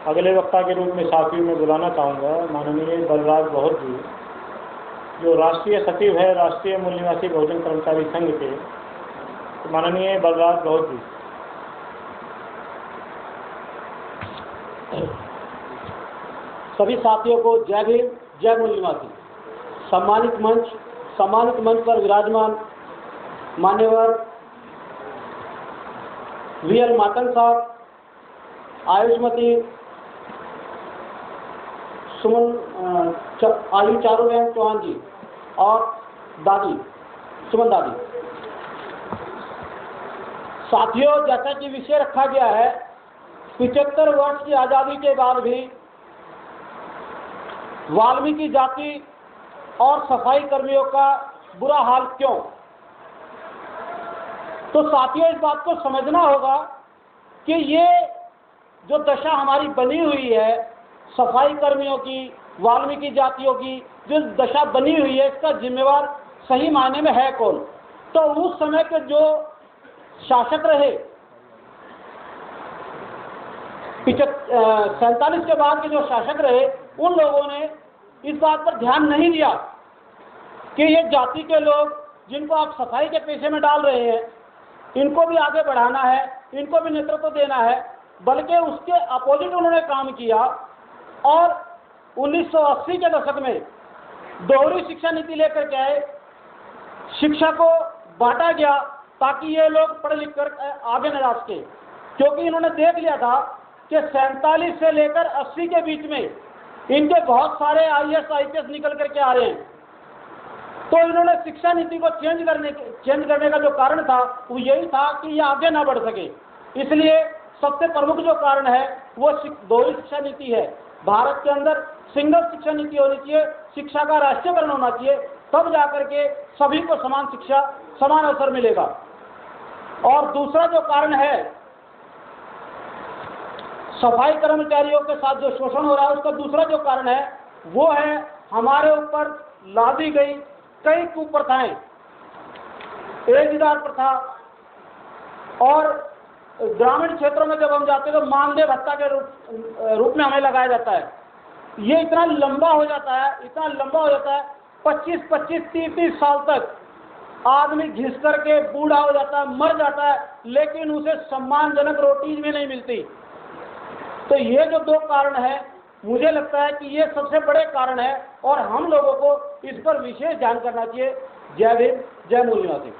अगले वक्ता के रूप में साथियों में बुलाना चाहूँगा माननीय बलराज बहुत जी, जो राष्ट्रीय सचिव है राष्ट्रीय मूल निवासी बहुजन कर्मचारी संघ के। तो माननीय बलराज बहुत जी। सभी साथियों को जय भीम, जय मूल निवासी। सम्मानित मंच पर विराजमान मान्यवर वीएल मातंग साहब, आयुष्मती आयु चारूबेन चौहान जी और दादी सुमन दादी। साथियों, जैसा कि विषय रखा गया है 75 वर्ष की आजादी के बाद भी वाल्मीकि जाति और सफाई कर्मियों का बुरा हाल क्यों। तो साथियों, इस बात को समझना होगा कि ये जो दशा हमारी बनी हुई है सफाई कर्मियों की, वाल्मीकि जातियों की जो दशा बनी हुई है, इसका जिम्मेवार सही मायने में है कौन। तो उस समय के जो शासक रहे 47 के बाद के जो शासक रहे, उन लोगों ने इस बात पर ध्यान नहीं दिया कि ये जाति के लोग जिनको आप सफाई के पेशे में डाल रहे हैं, इनको भी आगे बढ़ाना है, इनको भी नेतृत्व देना है, बल्कि उसके अपोजिट उन्होंने काम किया। और 1980 के दशक में दोहरी शिक्षा नीति लेकर के आए, शिक्षा को बांटा गया ताकि ये लोग पढ़ लिख कर आगे न जा सके, क्योंकि इन्होंने देख लिया था कि 47 से लेकर 80 के बीच में इनके बहुत सारे IAS IPS निकल करके आ रहे हैं। तो इन्होंने शिक्षा नीति को चेंज करने का जो कारण था वो यही था कि ये आगे ना बढ़ सके। इसलिए सबसे प्रमुख जो कारण है वो दोहरी शिक्षा नीति है। भारत के अंदर सिंगल शिक्षा नीति होनी चाहिए, शिक्षा का राष्ट्रीयकरण होना चाहिए, तब जाकर के सभी को समान शिक्षा, समान अवसर मिलेगा। और दूसरा जो कारण है सफाई कर्मचारियों के साथ जो शोषण हो रहा है, उसका दूसरा जो कारण है वो है हमारे ऊपर लादी गई कई कुप्रथाएं, एजदार प्रथा, और ग्रामीण क्षेत्रों में जब हम जाते हैं तो मानदेय भत्ता के रूप में हमें लगाया जाता है। ये इतना लंबा हो जाता है 25-25, 30-30 साल तक आदमी घिस करके बूढ़ा हो जाता है, मर जाता है, लेकिन उसे सम्मानजनक रोटी भी नहीं मिलती। तो ये जो दो कारण है, मुझे लगता है कि ये सबसे बड़े कारण है और हम लोगों को इस पर विशेष ध्यान करना चाहिए। जय भीम, जय मूल निवासी।